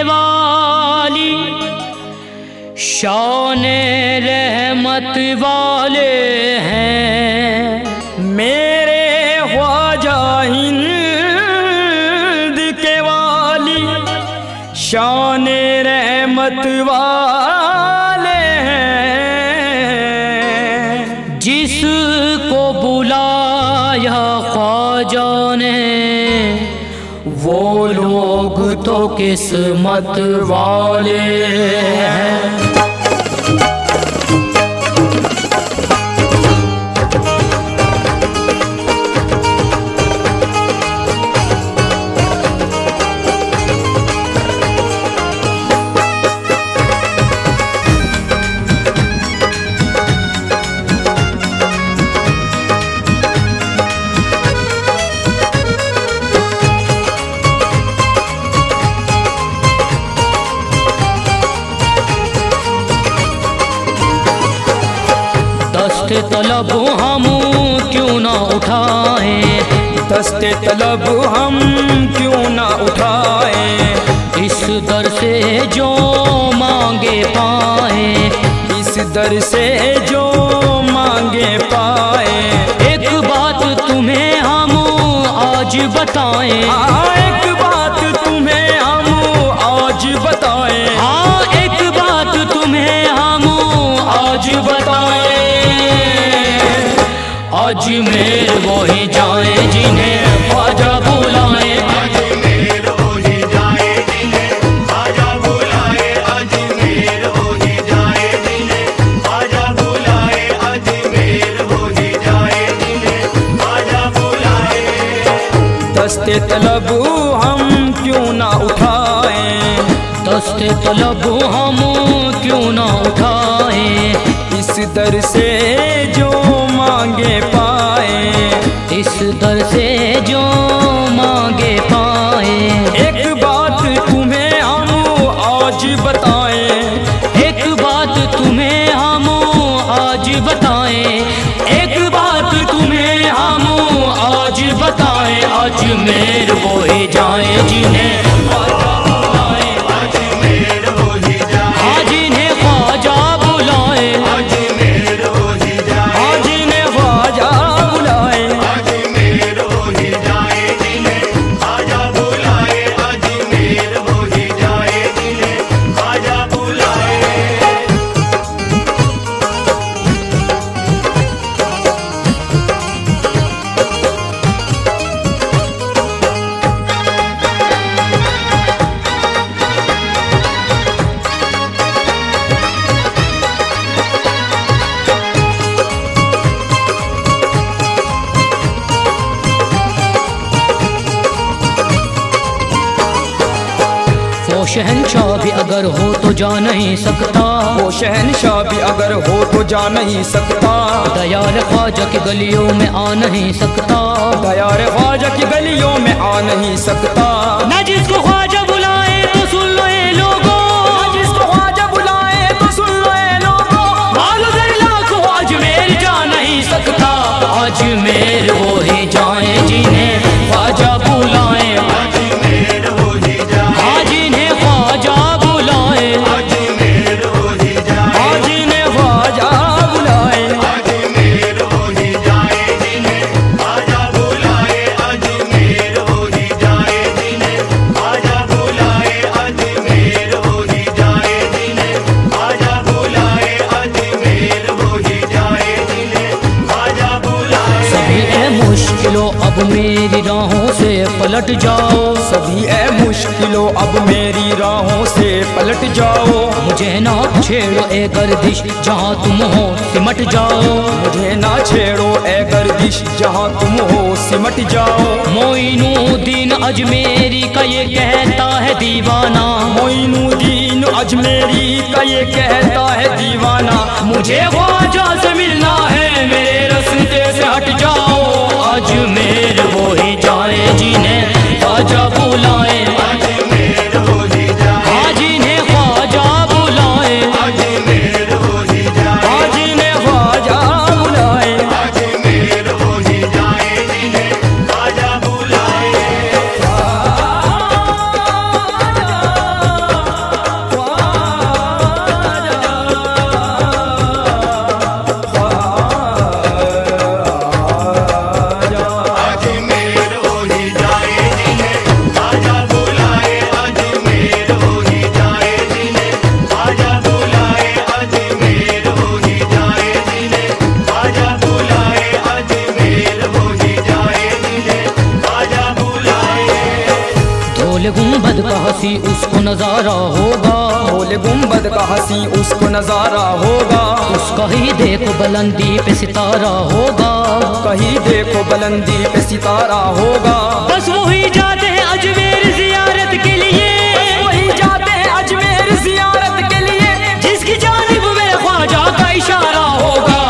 वाली, शान रहमत वाले हैं। मेरे ख्वाजा हिंद के वाली, शान रहमत वाले हैं। जिसको बुलाया ख्वाजा ने, वो लोग तो किस्मत वाले हैं। दस्ते तलब हम क्यों ना उठाएं, दस्ते तलब हम क्यों ना उठाएं। इस दर से जो मांगे पाए, इस दर से जो मांगे पाए। एक बात तुम्हें हम आज बताएं, एक बात तुम्हें हम आज बताएं। हाँ एक बात तुम्हें हम आज बताएं। अजमेर वो ही जाए जिन्हें ख्वाजा बुलाए, अजमेर वो ही जाए जिन्हें ख्वाजा बुलाए। अजमेर वो ही जाए जिन्हें ख्वाजा बुलाए। अजमेर वो ही जाए जिन्हें ख्वाजा बुलाए। दस्ते तलब हम क्यों ना उठाएं, दस्ते तलब हम क्यों ना उठाएं। इस दर से जो मांगे पाए, इस दर से जो मांगे पाए। एक बात तुम्हें हम आज बताएं। एक बात तुम्हें हम आज बताएं। एक बात तुम्हें हम आज बताएं। अजमेर वो ही जाए जिन्हें ख्वाजा बुलाए। अजमेर वो ही जाए। हाँ जिन्हें ख्वाजा बुलाए। अजमेर वो ही जाए। आज ने ख्वाजा बुलाए। अजमेर वो ही जाए जिन्हें ख्वाजा बुलाए। अजमेर वो ही जाए जिन्हें ख्वाजा बुलाए। वो शहंशाह भी अगर हो तो जा नहीं सकता, वो शहनशाह भी अगर हो तो जा नहीं सकता। दयाल ख्वाजा की गलियों में आ नहीं सकता। दयार ख्वाजा की गलियों में आ नहीं सकता। न जिसको ख्वाजा बुलाए तो सुन लो ये लोगों, जिसको ख्वाजा बुलाए तो सुन लो ये लोगों। मालो दर लाखों अजमेर जा नहीं सकता। अजमेर वो ही जाए जिन्हें ख्वाजा बुलाए। अजमेर वो ही जाए। हाँ जिन्हें ख्वाजा बुलाए। अजमेर वो ही जाए। आज ने ख्वाजा बुलाए। अजमेर वो ही जाए जिन्हें ख्वाजा बुलाए। अजमेर वो ही जाए जिन्हें ख्वाजा बुलाए। अजमेर वो ही जाए जिन्हें ख्वाजा बुलाए। अजमेर वो ही जाए जिन्हें ख्वाजा बुलाए। सभी ए मुश्किलों अब मेरी राहों से पलट जाओ। सभी ए मुश्किलों अब मेरी राहों से पलट जाओ। मुझे ना छेड़ो ए गर्दिश जहाँ तुम हो सिमट जाओ। मुझे ना छेड़ो ए गर्दिश जहाँ तुम हो सिमट जाओ। मोइनुद्दीन अजमेरी का ये कहता है दीवाना। मोइनुद्दीन अजमेरी का ये कहता है दीवाना। मुझे ख्वाजा से मिलना है, मेरे रास्ते से हट जाओ। अजमेर वो ही जाए जिन्हें ख्वाजा बुलाए। अजमेर वो ही जाए। हाँ जिन्हें ख्वाजा बुलाए। अजमेर वो ही जाए। आज ने ख्वाजा बुलाए। अजमेर वो ही जाए जिन्हें ख्वाजा बुलाए। उसको नजारा होगा, गोल गुंबद का हंसी उसको नजारा होगा, उसका ही देखो बुलंदी पे सितारा होगा, कहीं देखो बुलंदी पे सितारा होगा। बस वही जाते हैं अजमेर जियारत के लिए, वही जाते हैं अजमेर जियारत के लिए, जिसकी जानिब मेरे ख्वाजा का इशारा होगा।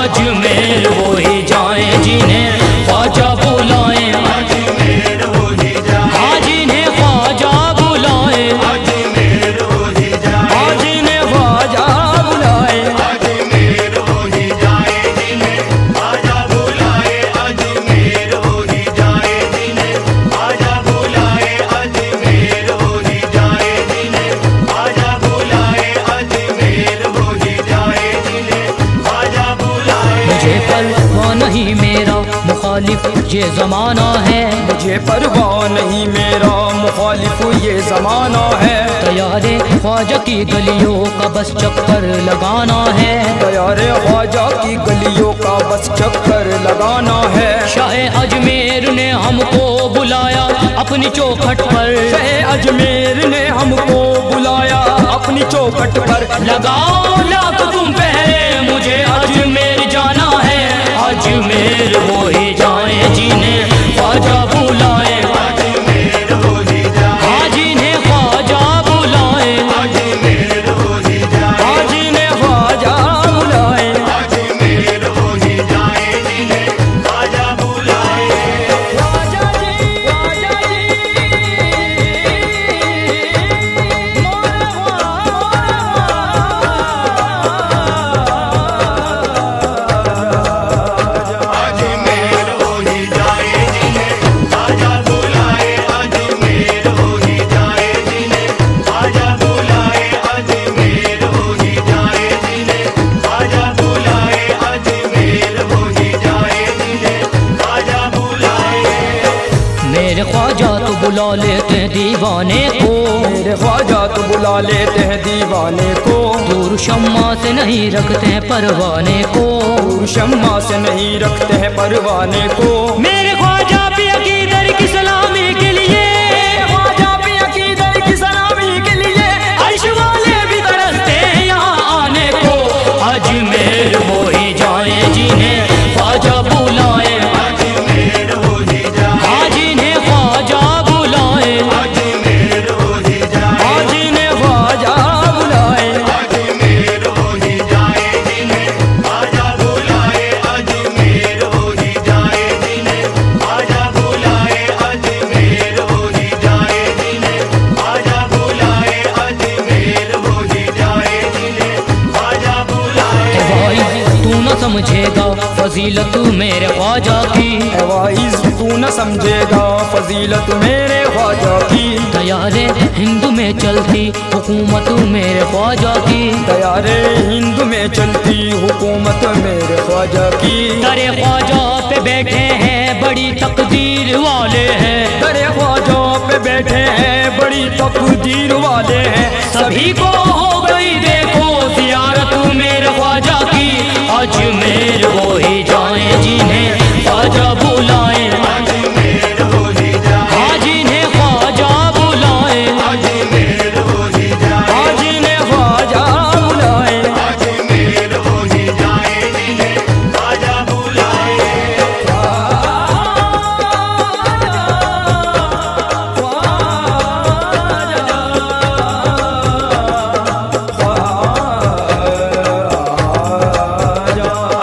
अजमेर वही जाए जिन्हें ख्वाजा बुलाए, अजमेर वही जाए, हाँ जिन्हें ख्वाजा बुलाए, अजमेर वही जाए, आज इन्हें ख्वाजा बुलाए। अजमेर वही जाए जिन्हें ख्वाजा बुलाए, अजमेर वही जाए जिन्हें ख्वाजा बुलाए, अजमेर वही जाए जिन्हें ख्वाजा बुलाए, अजमेर वही जाए जिन्हें ख्वाजा बुलाए। मुझे परवाह नहीं मेरा मुखालिफ ये जमाना है, मुझे परवाह नहीं मेरा मुखालिफ ये जमाना है, तैयारे ख्वाजा की गलियों का बस चक्कर लगाना है, तैयारे ख्वाजा की गलियों का बस चक्कर लगाना है। शाह अजमेर ने हमको बुलाया अपनी चौखट पर, शाह अजमेर ने हमको बुलाया अपनी चौखट पर, लगाओ लाख तुम पहले मुझे अजमेर जाना है। अजमेर वही जाए जिन्हें ख्वाजा बुलाए, अजमेर वही जाए, हाँ जिन्हें ख्वाजा बुलाए, अजमेर वही जाए, आज इन्हें ख्वाजा बुलाए। अजमेर वही जाए जिन्हें ख्वाजा बुलाए। ख्वाजा जी, ख्वाजा जी, अजमेर वही जाए जिन्हें ख्वाजा बुलाए, अजमेर वही जाए जिन्हें ख्वाजा बुलाए, अजमेर वही जाए जिन्हें ख्वाजा बुलाए, अजमेर वही जाए जिन्हें ख्वाजा बुलाए। मेरे ख्वाजा तो बुला लेते हैं दीवाने को, मेरे ख्वाजा तो बुला लेते हैं दीवाने को, दूर शम्मा से नहीं रखते हैं परवाने को, दूर शम्मा से नहीं रखते हैं परवाने को। मेरे ख्वाजा पिया की दर की सलामी के लिए, ख्वाजा पिया की दर की सलामी के लिए, अर्श वाले भी तरसते हैं यहाँ आने को। अजमेर वही जाए जिन्हें ख्वाजा बुलाए, अजमेर वही जाए, हाँ जिन्हें ख्वाजा बुलाए, अजमेर वही जाए, आज इन्हें ख्वाजा बुलाए। अजमेर वही जाए जिन्हें ख्वाजा बुलाए, अजमेर वही जाए जिन्हें ख्वाजा बुलाए, अजमेर वही जाए जिन्हें ख्वाजा बुलाए, अजमेर वही जाए जिन्हें ख्वाजा बुलाए। भाई तू न समझेगा फजीलत मेरे ख्वाजा की, ऐ वाइज तू न समझेगा फजीलत मेरे ख्वाजा की, तैयारे हिंदू में चलती हुकूमत मेरे ख्वाजा की, तैयारे हिंद में चलती हुकूमत मेरे ख्वाजा की। दरे ख्वाजा पे बैठे हैं बड़ी तकदीर वाले हैं, दरे ख्वाजा पे बैठे हैं बड़ी तकदीर वाले हैं, सभी को हो गई देखो जियारत मेरे ख्वाजा की। अजमेर वही जाए जिन्हें ख्वाजा बुलाए, अजमेर वही जाए, हाँ जिन्हें ख्वाजा बुलाए, अजमेर वही जाए, आज इन्हें ख्वाजा बुलाए। अजमेर वही जाए जिन्हें ख्वाजा बुलाए।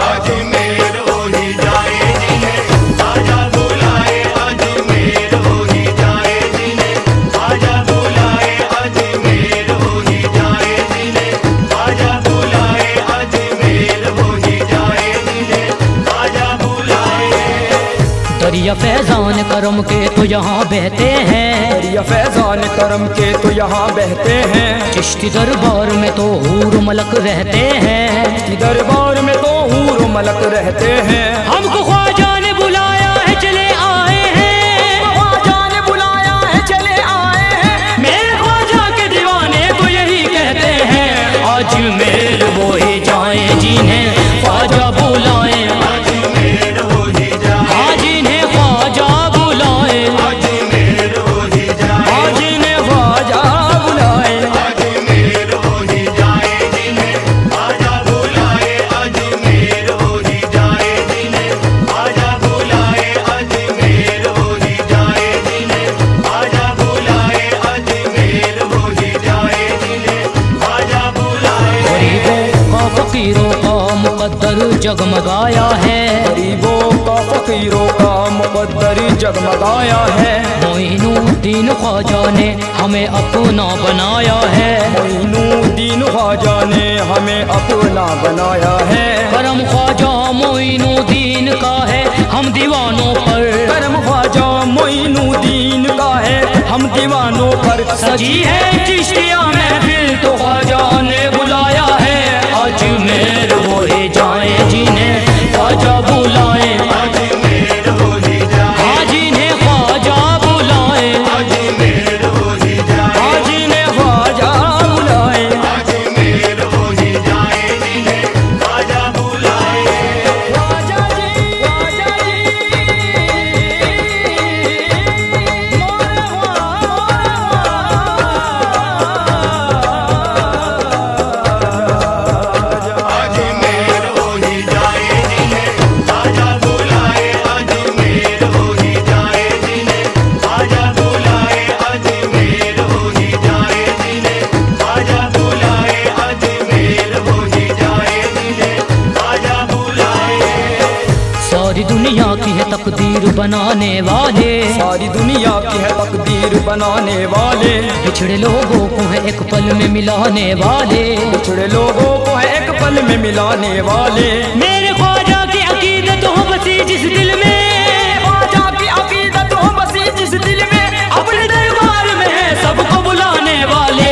अजमेर वही जाए जिन्हें ख्वाजा बुलाए, अजमेर वही जाए जिन्हें ख्वाजा बुलाए, अजमेर वही जाए जिन्हें ख्वाजा बुलाए, अजमेर वही जाए जिन्हें ख्वाजा बुलाए। दरिया फैजान करम के तो यहाँ बहते हैं, दरिया फैजान करम के तो यहाँ बहते हैं, चिश्ती दरबार में तो हूर मलक रहते हैं, कि दरबार में तो हूर मलक रहते हैं। हमको ख्वाजा ने बुलाया है चले आए हैं, ख्वाजा ने बुलाया है चले आए हैं, मेरे ख्वाजा के दीवाने तो यही कहते हैं। अजमेर वही जाए जिन्हें ख्वाजा बुलाए, अजमेर वही जाए, हाँ जिन्हें ख्वाजा बुलाए, अजमेर वही जाए, आज इन्हें ख्वाजा जगमगाया है, गरीबों का फकीरों का मुकद्दर जगमगाया है। मोइनुद्दीन ख्वाजा ने हमें अपना बनाया है, मोइनुद्दीन ख्वाजा ने हमें अपना बनाया है। करम ख्वाजा मोइनुद्दीन का है हम दीवानों पर, करम ख्वाजा मोइनुद्दीन का है हम दीवानों पर। सजी है चिश्तिया महफिल तो ख्वाजा ने बुलाया है, अजमेर वो ही जाए जिन्हें ख्वाजा बुलाए, अजमेर हो ही जाए, हाँ जिन्हें ख्वाजा बुलाए, अजमेर हो ही जाए, आज इन्हें ख्वाजा बुलाए। अजमेर हो ही जाए, जिन्हें ख्वाजा बुलाए। ख्वाजा जी, ख्वाजा जी, मोरे अजमेर हो ही जाए, जिन्हें ख्वाजा बुलाए, अजमेर हो ही जाए, जिन्हें ख्वाजा बुलाए, अजमेर हो ही जाए, जिन्हें ख्वाजा बुलाए, अजमेर हो ही जाए, जिन्हें ख्वाजा बुलाए। सारी दुनिया की है तकदीर बनाने वाले, सारी दुनिया की है तकदीर बनाने वाले, पिछड़े लोगों को है एक पल में मिलाने वाले, पिछड़े लोगों को है एक पल में मिलाने वाले। मेरे ख्वाजा की अकीदत हो बसी जिस दिल में, ख्वाजा की अकीदत हो बसी जिस दिल में, अपने दरबार में है सबको बुलाने वाले,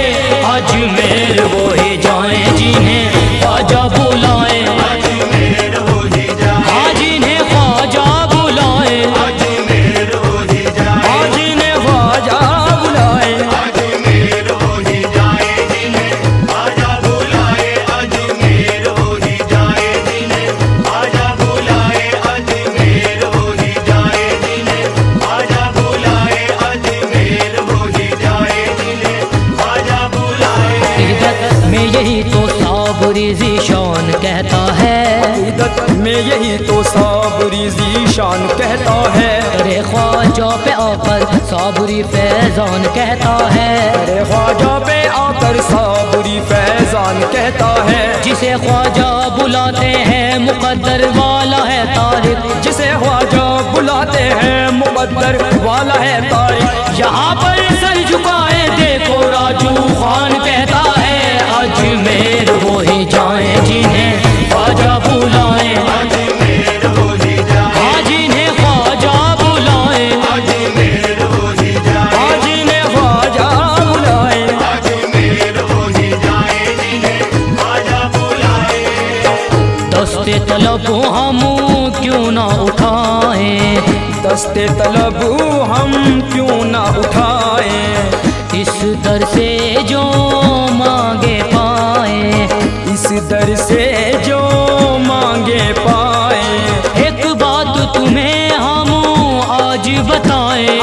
अजमेर वो ही जाए जिन्हें ख्वाजा बुलाए, अजमेर हो ही जाए, हाँ जिन्हें ख्वाजा बुलाए, अजमेर हो ही जाए, आज इन्हें ख्वाजा बुलाए। अजमेर हो ही जाए, जिन्हें ख्वाजा बुलाए, अजमेर हो ही जाए, जिन्हें ख्वाजा बुलाए, अजमेर हो ही जाए, जिन्हें ख्वाजा बुलाए, अजमेर हो ही जाए, जिन्हें ख्वाजा बुलाए। अकीदत में यही तो साबरी ज़ीशान कहता है, अकीदत में यही तो साबरी ज़ीशान कहता है। अरे ख्वाजा पे आकर साबरी फैजान कहता है, अरे ख्वाजा पे आकर साबरी फैजान कहता है। जिसे ख्वाजा बुलाते हैं मुकद्दर वाला है तारिक, जिसे ख्वाजा बुलाते हैं मुकद्दर वाला है तारिक। यहाँ पर सर झुकाए देखो राजू खान कहता है, अजमेर वो ही जाए जिन्हें ख्वाजा बुलाए, अजमेर हो ही जाए, हाँ जिन्हें ख्वाजा बुलाए, अजमेर हो ही जाए, आज इन्हें ख्वाजा बुलाए। अजमेर हो ही जाए, जिन्हें ख्वाजा बुलाए। दस्ते तलब हम क्यों ना उठाएं, दस्ते तलब हम क्यों ना उठाए, इस दर से जो मांगे पाए, इस दर से जो मांगे पाए। एक बात तुम्हें हम आज बताएं,